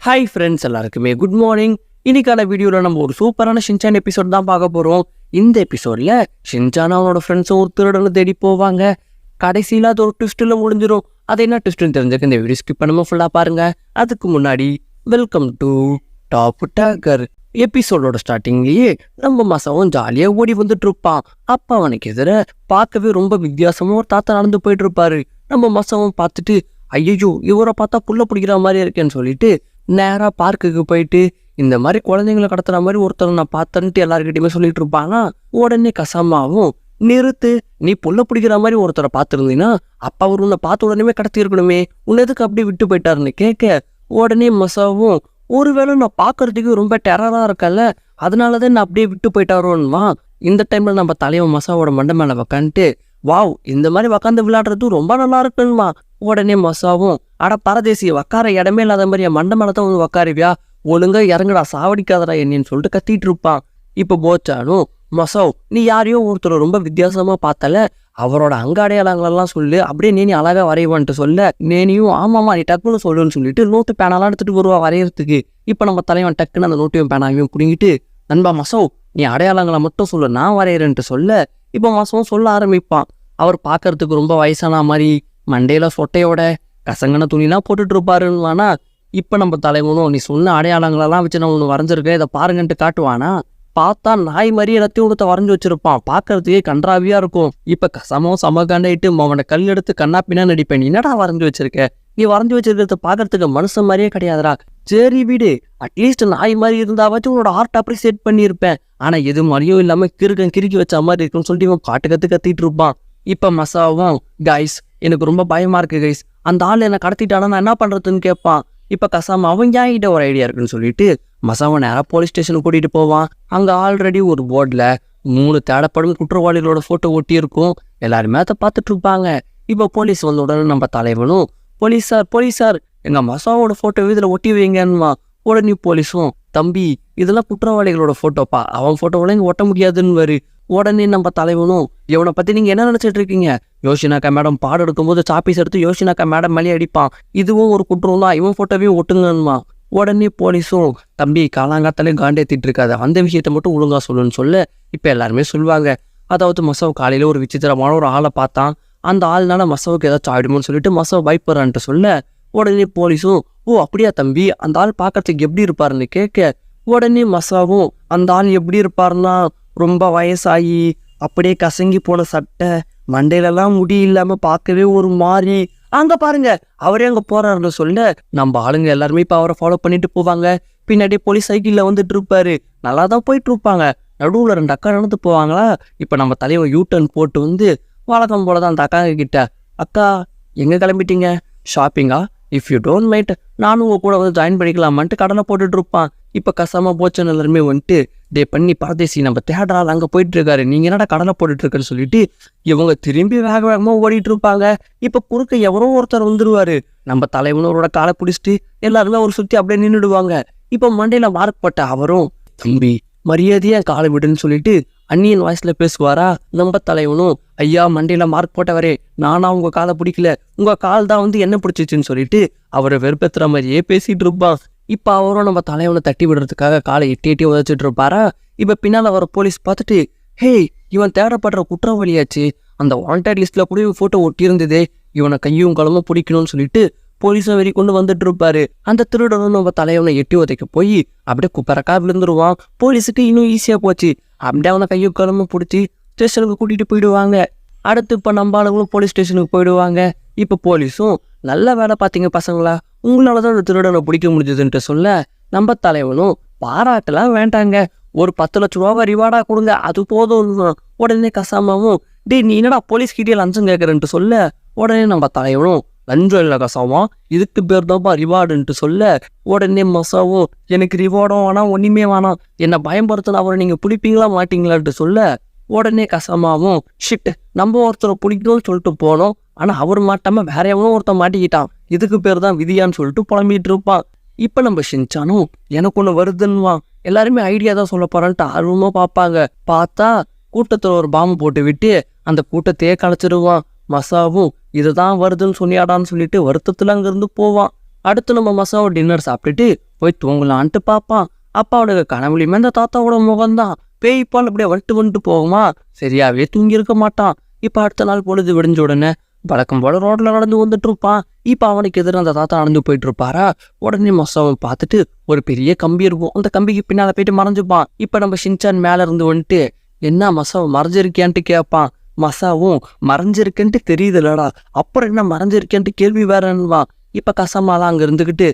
Hi friends, எல்லாருக்குமே good morning. இன்னைக்கான வீடியோவில் நம்ம ஒரு சூப்பரான ஷின்சான் எபிசோட் தான் பார்க்க போகிறோம். இந்த எபிசோடில் ஷின்சான் அவனோட ஃப்ரெண்ட்ஸும் ஒரு திருடனை தேடி போவாங்க. கடைசியில் அது ஒரு ட்விஸ்ட்டில் முடிஞ்சிடும். அது என்ன ட்விஸ்ட்டுன்னு தெரிஞ்சுக்க இந்த வீடியோ ஸ்கிப் பண்ணாமல் ஃபுல்லாக பாருங்கள். அதுக்கு முன்னாடி வெல்கம் டு டாப் டேக்கர். எபிசோடோட ஸ்டார்டிங்லேயே நம்ம மசாவும் ஜாலியாக ஓடி வந்துட்டு இருப்பான். அப்போ அவனுக்கு எதிர பார்க்கவே ரொம்ப வித்தியாசமாக ஒரு தாத்தா நடந்து போயிட்டு இருப்பாரு. நம்ம மசாவும் பார்த்துட்டு ஐயோ இவரை பார்த்தா புள்ள பிடிக்கிற மாதிரி இருக்கேன்னு சொல்லிட்டு நேராக பார்க்குக்கு போயிட்டு இந்த மாதிரி குழந்தைங்களை கடத்துற மாதிரி ஒருத்தர் நான் பார்த்தேன்ட்டு எல்லாருக்கிட்டையுமே சொல்லிட்டு இருப்பானா. உடனே கசாமாவும் நிறுத்து, நீ புள்ள பிடிக்கிற மாதிரி ஒருத்தரை பார்த்துருந்தீங்கன்னா அப்பா அவர் உன்னை பார்த்த உடனே கடத்தி இருக்கணுமே, உன்னை எதுக்கு அப்படி விட்டு போயிட்டாருன்னு கேட்க உடனே மசாவும் ஒருவேளை நான் பார்க்கறதுக்கு ரொம்ப டெரராக இருக்கல, அதனாலதான் நான் அப்படியே விட்டு போயிட்டாரோன்னுவா. இந்த டைம்ல நம்ம தலைவன் மசாவோட மண்டை மேலே உக்காந்துட்டு வாவ் இந்த மாதிரி உக்காந்து விளையாடுறது ரொம்ப நல்லா இருக்குன்னுமா. உடனே மசாவும் அட பரதேசி, உக்கார இடமே இல்லாத மாதிரி என் மண்டை மேலே தான் வந்து உக்காருவியா, ஒழுங்கா இறங்குடா சாவடிக்காதடா என்னன்னு சொல்லிட்டு கத்திட்டு இருப்பான். இப்போ போச்சானும் மசாவ் நீ யாரையோ ஒருத்தர் ரொம்ப வித்தியாசமா பார்த்தல, அவரோட அடையாளங்களெல்லாம் சொல்லு, அப்படியே நீ அழகா வரைவான்ட்டு சொல்ல நேனியும் ஆமாமா நீ டக்குன்னு சொல்லுன்னு சொல்லிட்டு நோட்டு பேனாலாம் எடுத்துட்டு வருவா வரையறதுக்கு. இப்போ நம்ம தலைவன் டக்குன்னு அந்த நோட்டையும் பேனாவையும் பிடிங்கிட்டு நண்பா மசாவ் நீ அடையாளங்களை மட்டும் சொல்லு நான் வரைகிறேன்ட்டு சொல்ல இப்போ மசாவும் சொல்ல ஆரம்பிப்பான். அவர் பார்க்கறதுக்கு ரொம்ப வயசான மாதிரி மண்டையில சொட்டையோட கசங்கன துணிலாம் போட்டுட்டு இருப்பாருன்னு. இப்போ நம்ம தலைவனும் நீ சொன்ன அடையாளங்களெல்லாம் வச்சு நான் ஒன்று வரைஞ்சிருக்கேன் இதை பாருங்கன்ட்டு காட்டுவானா. பார்த்தா நாய் மாதிரியே ரத்தி உடுத்த வரைஞ்சி வச்சிருப்பான், பார்க்கறதுக்கே கன்றாவியா இருக்கும். இப்போ கசமும் சமகாண்டாயிட்டு அவனை கல் எடுத்து கண்ணா பின்னா நடிப்பேன், நீ என்னடா வரைஞ்சி வச்சிருக்க, நீ வரைஞ்சி வச்சிருக்கிறத பார்க்கறதுக்கு மனுஷன் மாதிரியே கிடையாதுடா, சரி வீடு அட்லீஸ்ட் நாய் மாதிரி இருந்தாவாச்சும் உன்னோட ஆர்ட் அப்ரிசியேட் பண்ணியிருப்பேன், ஆனா எது மாதிரியும் இல்லாம கிறுக்கி வச்ச மாதிரி இருக்குன்னு சொல்லிட்டு இவன் கத்திட்டு இருப்பான். இப்போ மசாவும் கைஸ் எனக்கு ரொம்ப பயமா இருக்கு கைஸ், அந்த ஆள் என்னை கடத்திட்டானா நான் என்ன பண்றதுன்னு கேட்பான். இப்போ கசாம அவன் என்கிட்ட ஒரு ஐடியா இருக்குன்னு சொல்லிட்டு மசாவை நேராக போலீஸ் ஸ்டேஷனுக்கு கூட்டிட்டு போவான். அங்கே ஆல்ரெடி ஒரு போர்டில் 3 தேடப்படும் குற்றவாளிகளோட ஃபோட்டோ ஒட்டி இருக்கும். எல்லாருமே அதை பார்த்துட்டு இருப்பாங்க. இப்போ போலீஸ் வந்த உடனே நம்ம தலைவனும் போலீஸ் சார் எங்கள் மசாவோட ஃபோட்டோ இதில் ஒட்டி வைங்கன்னுமா. உடனே போலீஸும் தம்பி இதெல்லாம் குற்றவாளிகளோட ஃபோட்டோப்பா, அவன் ஃபோட்டோவெல்லாம் இங்கே ஒட்ட முடியாதுன்னு. உடனே நம்ம தலைவனும் இவனை பற்றி நீங்கள் என்ன நினச்சிட்டு இருக்கீங்க, யோசினாக்கா மேடம் பாடம் எடுக்கும்போது சாப்பீஸ் எடுத்து யோசினாக்கா மேடம் மேலே அடிப்பான், இதுவும் ஒரு குற்றம் தான், இவன் ஃபோட்டோவையும் ஒட்டுங்கன்னுமா. உடனே போலீஸும் தம்பி காலாங்காத்தாலே காண்டேத்திட்டு இருக்காது, அந்த விஷயத்த மட்டும் ஒழுங்கா சொல்லுன்னு சொல்ல இப்போ எல்லாருமே சொல்லுவாங்க. அதாவது மசாவ் காலையில் ஒரு விசித்திரமான ஒரு ஆளை பார்த்தான், அந்த ஆள்னால மசாவுக்கு ஏதாச்சும் ஆயிடுமோன்னு சொல்லிட்டு மசாவ் பயப்படுறான்ட்டு சொல்ல உடனே போலீஸும் ஓ அப்படியா தம்பி அந்த ஆள் பார்க்கறதுக்கு எப்படி இருப்பாருன்னு கேட்க உடனே மசாவும் அந்த ஆள் எப்படி இருப்பாருன்னா ரொம்ப வயசாகி அப்படியே கசங்கி போன சட்டை, மண்டையிலலாம் முடி இல்லாம பார்க்கவே ஒரு மாதிரி, அங்க பாருங்க அவரே அங்க போறாருன்னு சொல்ல நம்ம ஆளுங்க எல்லாருமே இப்ப அவரை ஃபாலோ பண்ணிட்டு போவாங்க. பின்னாடியே போலீஸ் சைக்கிள்ல வந்துட்டு இருப்பாரு, நல்லா தான் போயிட்டு இருப்பாங்க. நடுவுல 2 அக்கா நடந்து போவாங்களா. இப்ப நம்ம தலைவன் யூட்டர்ன் போட்டு வந்து வழக்கம் போலதான் அந்த அக்கா கிட்ட அக்கா எங்க கிளம்பிட்டீங்க, ஷாப்பிங்கா, இஃப் யூ டோன்ட் மைண்ட் நானும் உங்க கூட வந்து ஜாயின் பண்ணிக்கலாமான்ட்டு கடனை போட்டுட்டு இருப்பான். இப்போ கசாம போச்சன் எல்லாருமே வந்துட்டு டே பண்ணி பரதேசி நம்ம தேடரால் அங்கே போயிட்டு இருக்காரு, நீங்க என்னடா கடலை போட்டுட்டு இருக்குன்னு சொல்லிட்டு இவங்க திரும்பி வேக வேகமாக ஓடிட்டு இருப்பாங்க. இப்போ குறுக்க எவரோ ஒருத்தர் வந்துருவாரு. நம்ம தலைவனோட காலை பிடிச்சிட்டு எல்லாருமே ஒரு சுற்றி அப்படியே நின்றுடுவாங்க. இப்போ மண்டையில மார்க் போட்ட அவரும் தம்பி மரியாதையா காலை விடுன்னு சொல்லிட்டு அந்நியன் வாய்ஸ்ல பேசுவாரா. நம்ம தலைவனும் ஐயா மண்டையில மார்க் போட்டவரே நானா உங்க காலை பிடிக்கல, உங்க கால் தான் வந்து என்ன பிடிச்சிச்சுன்னு சொல்லிட்டு அவரை வெறுப்பேற்றுற மாதிரியே பேசிட்டு இருப்பான். இப்போ அவரும் நம்ம தலைவனை தட்டி விடுறதுக்காக காலை எட்டி உதச்சிட்டு இருப்பாரா. இப்போ பின்னால் அவரை போலீஸ் பார்த்துட்டு ஹே இவன் தேடப்படுற குற்றவாளியாச்சு, அந்த வாண்டட் லிஸ்ட்ல கூட இவன் ஃபோட்டோ ஒட்டி இருந்ததே, இவனை கையும் களமும் பிடிக்கணும்னு சொல்லிட்டு போலீஸும் வெறி கொண்டு வந்துட்டு இருப்பாரு. அந்த திருடனும் நம்ம தலைவனை எட்டி உதைக்க போய் அப்படியே குப்பரக்கா விழுந்துருவான். போலீஸுக்கு இன்னும் ஈஸியா போச்சு, அப்படியே அவனை கையும் களமும் பிடிச்சி ஸ்டேஷனுக்கு கூட்டிட்டு போயிடுவாங்க. அடுத்து இப்போ நம்ம ஆளுங்களும் போலீஸ் ஸ்டேஷனுக்கு போயிடுவாங்க. இப்போ போலீஸும் நல்ல வேலை பார்த்தீங்க பசங்களா, உங்களால தான் அந்த திருடனை பிடிக்க முடிஞ்சதுன்ட்டு சொல்ல நம்ம தலைவனும் பாராட்டெல்லாம் வேண்டாங்க, ஒரு 10 லட்ச ரூபா ரிவார்டா கொடுங்க அது போதும். உடனே கசாமாவும் டே நீ என்னடா போலீஸ் கிட்டே லஞ்சம் கேட்கறன்ட்டு சொல்ல உடனே நம்ம தலைவனும் லஞ்சம் இல்லை கசாமா இதுக்கு பேர் தான்ப்பா ரிவார்டுன்ட்டு சொல்ல உடனே மசாவும் எனக்கு ரிவார்டும் வேணாம் ஒன்றுமே வேணாம், என்னை பயன்படுத்தின அவரை நீங்கள் பிடிப்பீங்களா மாட்டீங்களான்ட்டு சொல்ல உடனே கசாமாவும் ஷிட் நம்ம ஒருத்தரை பிடிக்கணும்னு சொல்லிட்டு போனோம், ஆனா அவர் மாட்டாம வேற எவனும் ஒருத்தன் மாட்டிக்கிட்டான், இதுக்கு பேர் தான் விதியான்னு சொல்லிட்டு புலம்பிட்டு இருப்பான். இப்ப நம்ம ஷின்சானும் எனக்கு ஒண்ணு வருதுன்னுவான். எல்லாருமே ஐடியா தான் சொல்ல போறான்ட்டு ஆர்வமா பார்ப்பாங்க. பார்த்தா கூட்டத்துல ஒரு பாம்பு போட்டு விட்டு அந்த கூட்டத்தையே கலைச்சிடுவான். மசாவும் இதுதான் வருதுன்னு சொன்னியாடான்னு சொல்லிட்டு வருத்தத்துல அங்கிருந்து போவான். அடுத்து நம்ம மசாவை டின்னர் சாப்பிட்டுட்டு போய் தூங்கலான்ட்டு பார்ப்பான். அப்பா அவனுக்கு கனவுலையுமே அந்த தாத்தாவோட முகம்தான் பேய் பால் அப்படியே வந்துட்டு போகுமா, சரியாவே தூங்கி இருக்க மாட்டான். இப்போ அடுத்த நாள் பொழுது விடிஞ்ச உடனே வழக்கம் போல ரோட்ல நடந்து வந்துட்டு இருப்பான். இப்போ அவனுக்கு எதிர அந்த தாத்தா நடந்து போயிட்டு இருப்பாரா. உடனே மசாவை பார்த்துட்டு ஒரு பெரிய கம்பி இருக்கும், அந்த கம்பிக்கு பின்னால போயிட்டு மறைஞ்சுப்பான். இப்போ நம்ம ஷின்சான் மேல இருந்து வந்துட்டு என்ன மசாவை மறைஞ்சிருக்கியான்ட்டு கேட்பான். மசாவும் மறைஞ்சிருக்கேன்ட்டு தெரியுதுலடா, அப்புறம் என்ன மறைஞ்சிருக்கேன்ட்டு கேள்வி வேறன்னுவான். இப்போ கசமாலாம் அங்கே இருந்துக்கிட்டு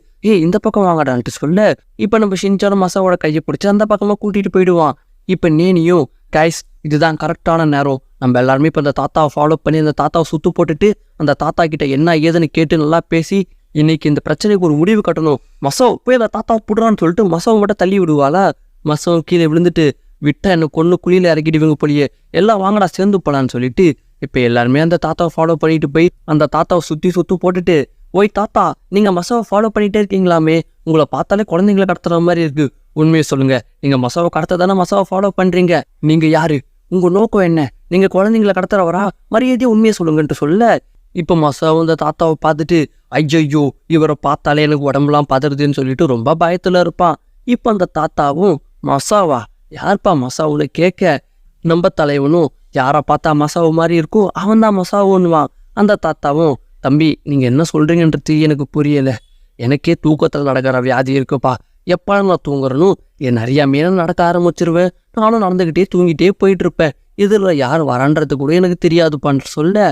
இந்த பக்கம் வாங்கடான்ட்டு சொல்ல இப்போ நம்ம ஷின்சானும் மசாவோட கையை பிடிச்சி அந்த பக்கமாக கூட்டிகிட்டு போயிடுவான். இப்போ நேனியும் கைஸ் இதுதான் கரெக்டான நேரம், நம்ம எல்லாருமே இப்போ அந்த தாத்தாவை ஃபாலோ பண்ணி அந்த தாத்தாவை சுற்று போட்டுட்டு அந்த தாத்தா கிட்ட என்ன ஏதுன்னு கேட்டு நல்லா பேசி இன்னைக்கு இந்த பிரச்சனைக்கு ஒரு முடிவு கட்டணும். மசாவ் போய் அந்த தாத்தாவை புடுறான்னு சொல்லிட்டு மசாவை மட்டும் தள்ளி விடுவாளா. மசாவை கீழே விழுந்துட்டு விட்டா என்ன கொண்டு குழியில இறக்கிடுவீங்க போலியே, எல்லாம் வாங்கடா சேர்ந்து போலான்னு சொல்லிட்டு இப்போ எல்லாருமே அந்த தாத்தாவை ஃபாலோ பண்ணிட்டு போய் அந்த தாத்தாவை சுற்று போட்டுட்டு ஓய் தாத்தா, நீங்க மசாவை ஃபாலோ பண்ணிட்டே இருக்கீங்களாமே, உங்களை பார்த்தாலே குழந்தைங்களை கடத்துற மாதிரி இருக்கு, உண்மையை சொல்லுங்க, நீங்க மசாவை கடத்த தானே மசாவை ஃபாலோ பண்றீங்க, நீங்க யாரு, உங்க நோக்கம் என்ன, நீங்க குழந்தைங்களை கடத்துறவரா, மரியாதையை உண்மையை சொல்லுங்கன்ட்டு சொல்ல இப்போ மசாவும் இந்த தாத்தாவை பார்த்துட்டு ஐயோ இவரை பார்த்தாலே எனக்கு உடம்புலாம் பதறுதுன்னு சொல்லிட்டு ரொம்ப பயத்துல இருப்பான். இப்போ அந்த தாத்தாவும் மசாவா யார்ப்பா மசாவுன்னு கேட்க நம்ம தலைவனும் யாரை பார்த்தா மசாவு மாதிரி இருக்கும் அவன் தான் மசாவுன்னுவான். அந்த தாத்தாவும் தம்பி நீங்கள் என்ன சொல்கிறீங்கன்றது எனக்கு புரியலை, எனக்கே தூக்கத்தில் நடக்கிற வியாதி இருக்குப்பா, எப்போ நான் தூங்குறனும் என் அறியாமையே நடக்க ஆரம்பிச்சிருவேன், நானும் நடந்துக்கிட்டே தூங்கிட்டே போயிட்டுருப்பேன், இதில் யார் வரான்றது கூட எனக்கு தெரியாதுப்பான்னு சொல்ல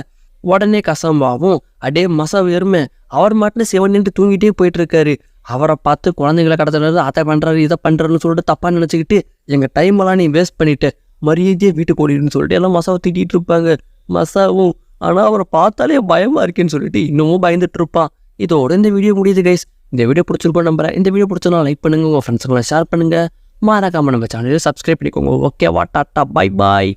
உடனே கசம்பாவும் அடே மசாவு எருமை அவர் மாட்டில் சிவன்ட்டு தூங்கிட்டே போயிட்டுருக்காரு, அவரை பார்த்து குழந்தைங்களை கடத்துறது அதை பண்ணுறாரு இதை பண்ணுறன்னு சொல்லிட்டு தப்பாக நினச்சிக்கிட்டு எங்கள் டைமெல்லாம் நீ வேஸ்ட் பண்ணிவிட்டு மரியாதையே வீட்டுக்கு ஓடிடுன்னு சொல்லிட்டு எல்லாம் மசாவை திட்டிகிட்டு இருப்பாங்க. மசாவும் ஆனால் அவரை பார்த்தாலே பயமாக இருக்கேன்னு சொல்லிட்டு இன்னமும் பயந்துட்டு இருப்பான். இதோட இந்த வீடியோ முடியுது கைஸ். இந்த வீடியோ பிடிச்சிருக்கோம் நம்புறேன். இந்த வீடியோ பிடிச்சனா லைக் பண்ணுங்க, உங்கள் ஃப்ரெண்ட்ஸுங்களை ஷேர் பண்ணுங்கள், மறக்காம நம்ம சேனலை சப்ஸ்கிரைப் பண்ணிக்கோங்க. ஓகேவா, டாட்டா, பை பாய்.